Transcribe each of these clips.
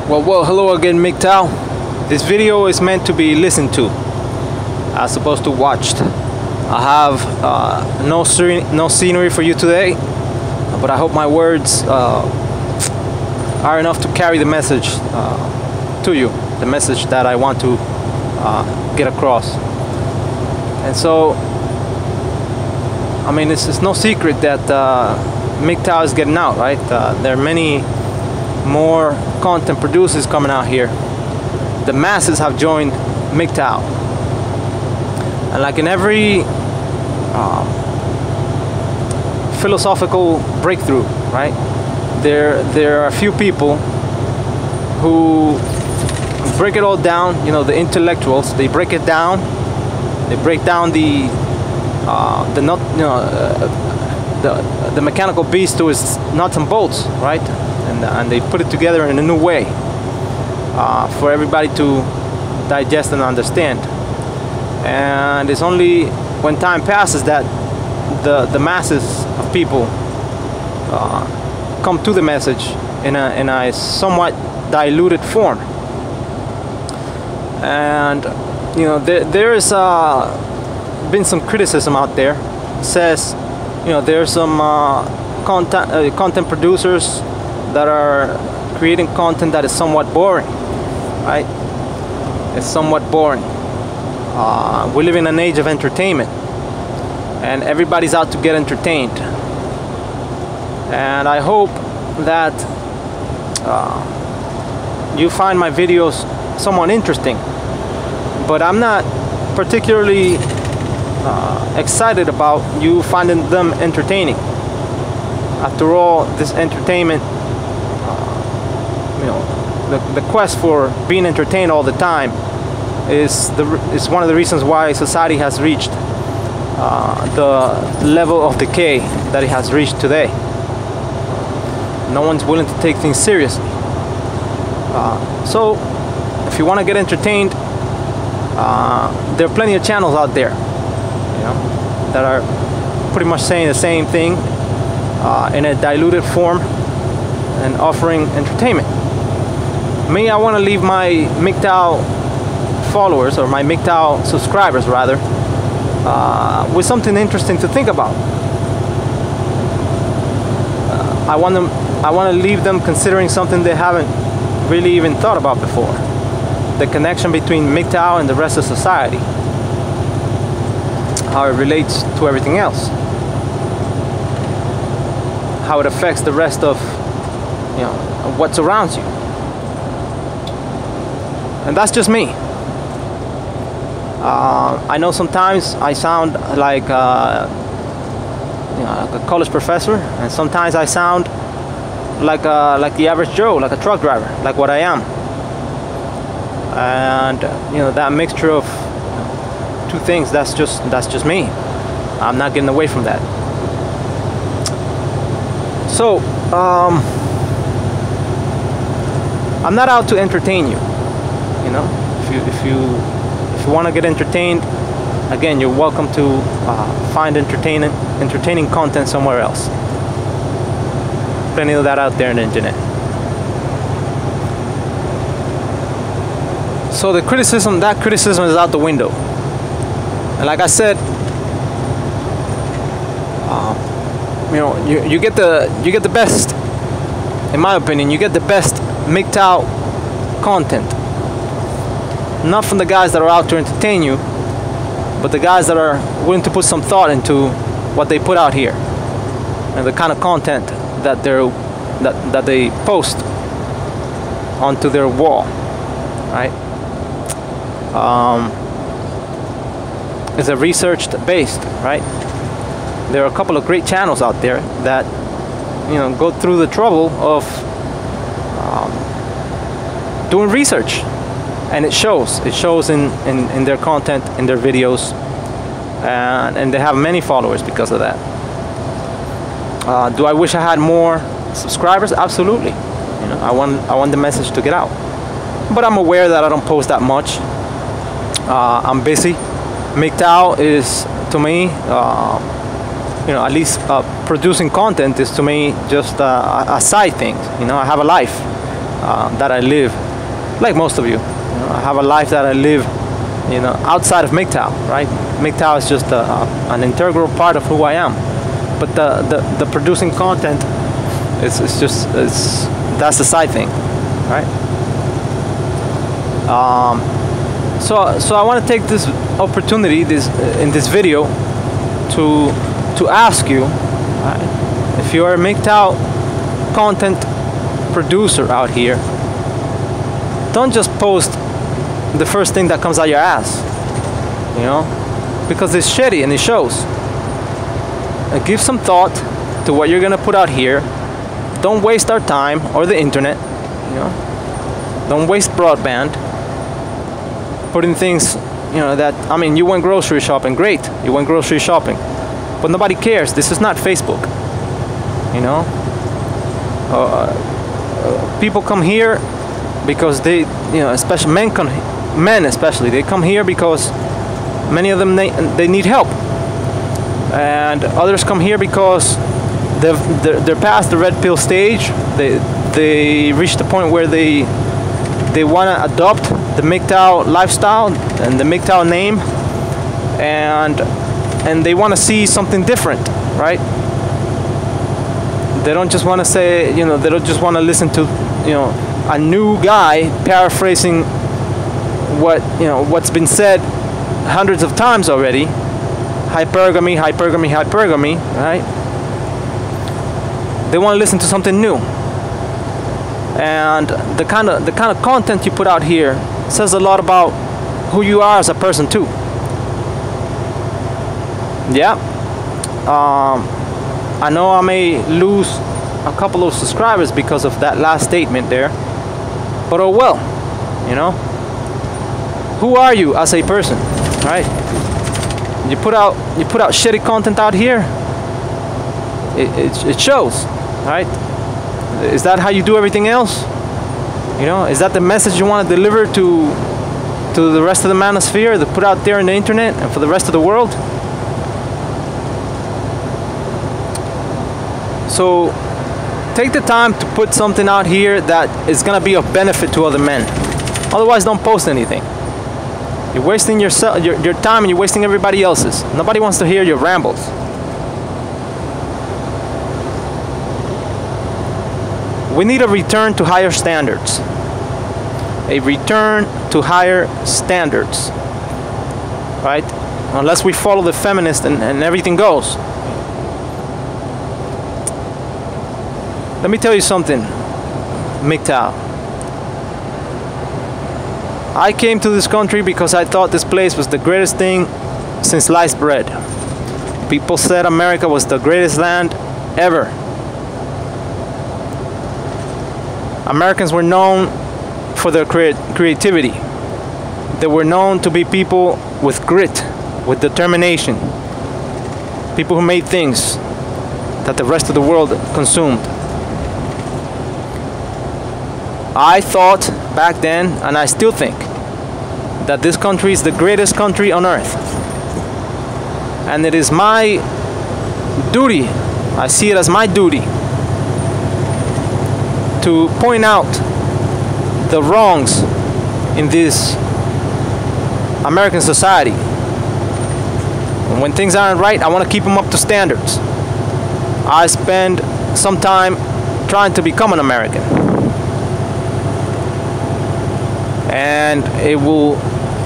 Well, hello again, MGTOW. This video is meant to be listened to as opposed to watched. I have no scenery for you today, but I hope my words are enough to carry the message to you, the message that I want to get across. And so, I mean, it's no secret that MGTOW is getting out, right? There are many more content producers coming out here. The masses have joined MGTOW, and like in every philosophical breakthrough, right, there are a few people who break it all down. You know, the intellectuals, they break it down. They break down the mechanical beast to its nuts and bolts, right? And they put it together in a new way for everybody to digest and understand. And it's only when time passes that the masses of people come to the message in a somewhat diluted form. And you know, there is been some criticism out there. It says, you know, there's some content producers that are creating content that is somewhat boring, right? It's somewhat boring. We live in an age of entertainment, and everybody's out to get entertained. And I hope that you find my videos somewhat interesting, but I'm not particularly excited about you finding them entertaining. After all, this entertainment, you know, the quest for being entertained all the time is one of the reasons why society has reached the level of decay that it has reached today. No one's willing to take things seriously. So if you want to get entertained, there are plenty of channels out there, you know, that are pretty much saying the same thing in a diluted form and offering entertainment. Me, I want to leave my MGTOW followers, or my MGTOW subscribers rather, with something interesting to think about. I want to leave them considering something they haven't really even thought about before: the connection between MGTOW and the rest of society, how it relates to everything else, how it affects the rest of, you know, what surrounds you. And that's just me. I know sometimes I sound like, you know, like a college professor, and sometimes I sound like the average Joe, like a truck driver, like what I am. And you know, that mixture of two things, that's just me. I'm not getting away from that. So I'm not out to entertain you. You know, if you want to get entertained, again, you're welcome to find entertaining content somewhere else. Plenty of that out there on the internet. So that criticism is out the window. And like I said, you know, you get the best, in my opinion, you get the best MGTOW content. Not from the guys that are out to entertain you, but the guys that are willing to put some thought into what they put out here and the kind of content that they post onto their wall, right? Is a research based, right? There are a couple of great channels out there that, you know, go through the trouble of doing research, and it shows in their content, in their videos, and they have many followers because of that. Do I wish I had more subscribers? Absolutely. You know, I want the message to get out, but I'm aware that I don't post that much. I'm busy. MGTOW is, to me, you know, at least producing content is to me just a side thing. You know, I have a life. that I live, like most of you. I have a life that I live, outside of MGTOW, right? MGTOW is just an integral part of who I am. But the producing content, it's that's the side thing, right? So I want to take this opportunity, in this video, to ask you, right, if you're a MGTOW content producer out here, don't just post the first thing that comes out your ass, because it's shitty and it shows. Give some thought to what you're gonna put out here. Don't waste our time or the internet. Don't waste broadband putting things, that, I mean, you went grocery shopping, great, you went grocery shopping, but nobody cares. This is not Facebook. People come here because they, especially men especially, they come here because many of them they need help, and others come here because they're past the red pill stage. They reach the point where they want to adopt the MGTOW lifestyle and the MGTOW name, and they want to see something different, right? They don't just want to say, they don't just want to listen to, a new guy paraphrasing what's been said hundreds of times already. Hypergamy, hypergamy, hypergamy, right? They want to listen to something new. And the kind of content you put out here says a lot about who you are as a person too. Yeah. I know I may lose a couple of subscribers because of that last statement there, but oh well, who are you as a person, right? You put out shitty content out here, it shows, right? Is that how you do everything else? Is that the message you want to deliver to the rest of the manosphere, to put out there in the internet and for the rest of the world? So take the time to put something out here that is going to be of benefit to other men. Otherwise, don't post anything. You're wasting your time, and you're wasting everybody else's. Nobody wants to hear your rambles. We need a return to higher standards. A return to higher standards. Right? Unless we follow the feminist and everything goes. Let me tell you something, MGTOW. I came to this country because I thought this place was the greatest thing since sliced bread. People said America was the greatest land ever. Americans were known for their creativity. They were known to be people with grit, with determination. People who made things that the rest of the world consumed. I thought back then, and I still think, that this country is the greatest country on earth. And it is my duty, I see it as my duty, to point out the wrongs in this American society. And when things aren't right, I want to keep them up to standards. I spend some time trying to become an American. And it will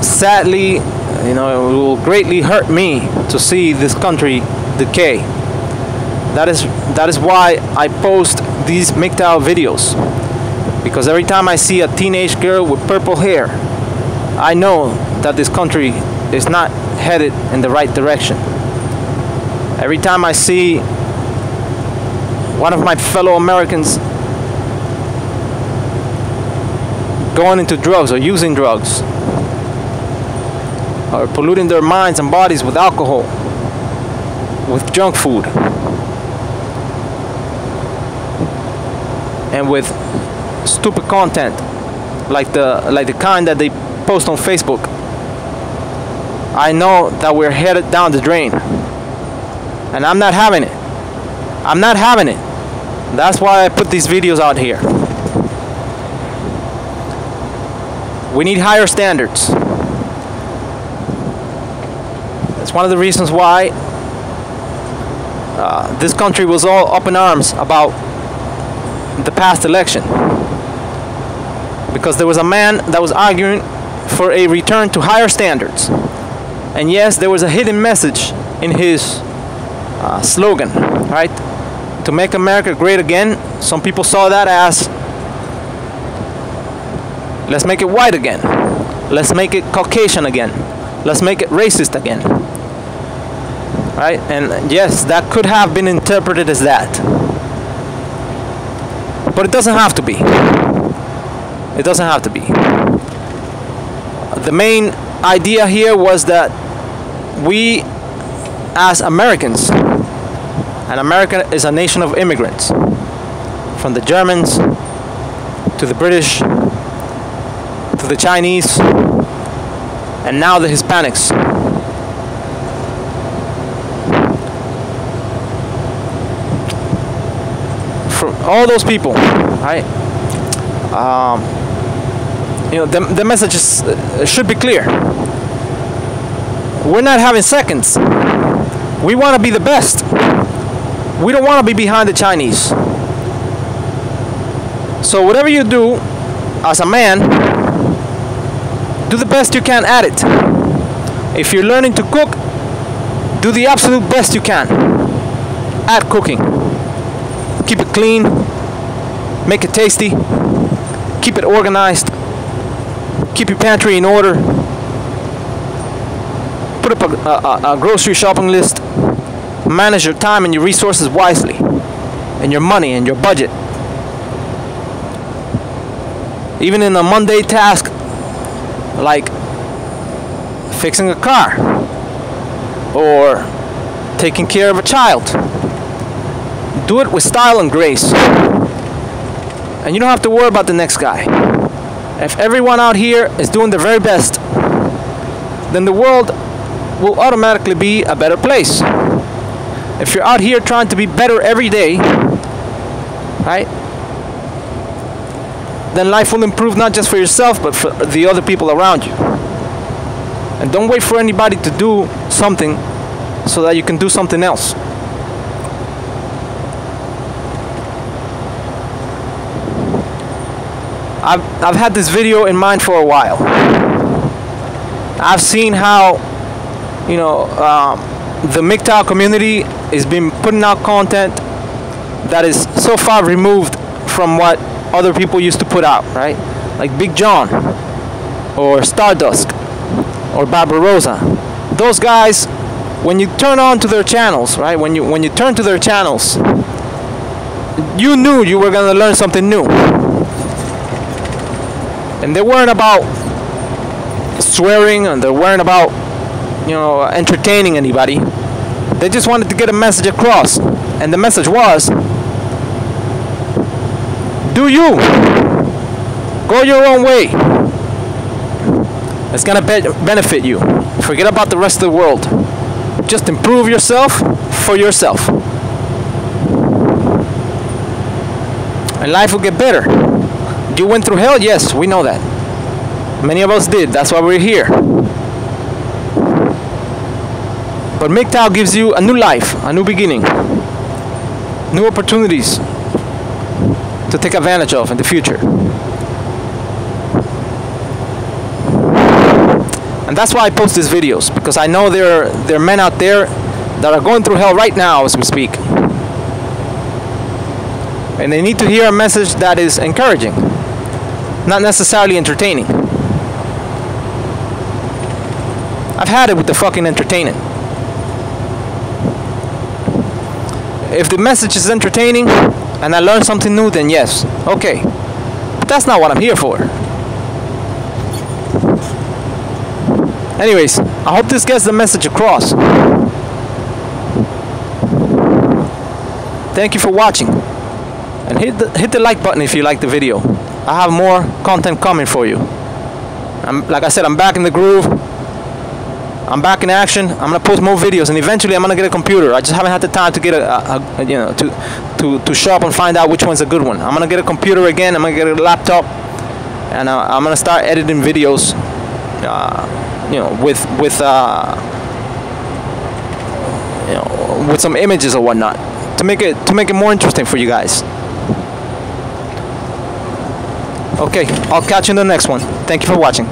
sadly, it will greatly hurt me to see this country decay. That is why I post these MGTOW videos. Because every time I see a teenage girl with purple hair, I know that this country is not headed in the right direction. Every time I see one of my fellow Americans going into drugs or using drugs or polluting their minds and bodies with alcohol, with junk food, and with stupid content like the kind that they post on Facebook, I know that we're headed down the drain, and I'm not having it. I'm not having it. That's why I put these videos out here. We need higher standards. It's one of the reasons why this country was all up in arms about the past election. Because there was a man that was arguing for a return to higher standards. And yes, there was a hidden message in his slogan, right? To make America great again. Some people saw that as, let's make it white again. Let's make it Caucasian again. Let's make it racist again. Right? And yes, that could have been interpreted as that. But it doesn't have to be. It doesn't have to be. The main idea here was that we, as Americans, and America is a nation of immigrants, from the Germans to the British to the Chinese and now the Hispanics. For all those people, right? You know, the message should be clear. We're not having seconds. We want to be the best. We don't want to be behind the Chinese. So whatever you do as a man, do the best you can at it. If you're learning to cook, do the absolute best you can at cooking. Keep it clean, make it tasty, keep it organized, keep your pantry in order, put up a grocery shopping list, manage your time and your resources wisely, and your money and your budget. Even in a mundane task like fixing a car or taking care of a child, do it with style and grace. And you don't have to worry about the next guy. If everyone out here is doing their very best, then the world will automatically be a better place. If you're out here trying to be better every day, right, then life will improve not just for yourself, but for the other people around you. And don't wait for anybody to do something so that you can do something else. I've had this video in mind for a while. I've seen how, you know, the MGTOW community has been putting out content that is so far removed from what other people used to put out, right? Like Big John or Stardust or Barbarossa. Those guys, when you turn on to their channels, right? When you turn to their channels, you knew you were gonna learn something new. And they weren't about swearing, and they weren't about, you know, entertaining anybody. They just wanted to get a message across, and the message was, do you. Go your own way. It's gonna benefit you. Forget about the rest of the world. Just improve yourself for yourself. And life will get better. You went through hell? Yes, we know that. Many of us did. That's why we're here. But MGTOW gives you a new life, a new beginning, new opportunities to take advantage of in the future. And that's why I post these videos, because I know there are men out there that are going through hell right now as we speak. And they need to hear a message that is encouraging, not necessarily entertaining. I've had it with the fucking entertaining. If the message is entertaining and I learn something new, then yes, okay. But that's not what I'm here for. Anyways, I hope this gets the message across. Thank you for watching. And hit the like button if you like the video. I have more content coming for you. Like I said, I'm back in the groove. I'm back in action. I'm gonna post more videos, and eventually I'm gonna get a computer. I just haven't had the time to get to shop and find out which one's a good one. I'm gonna get a computer again. I'm gonna get a laptop, and I'm gonna start editing videos, you know, with some images or whatnot to make it more interesting for you guys. Okay, I'll catch you in the next one. Thank you for watching.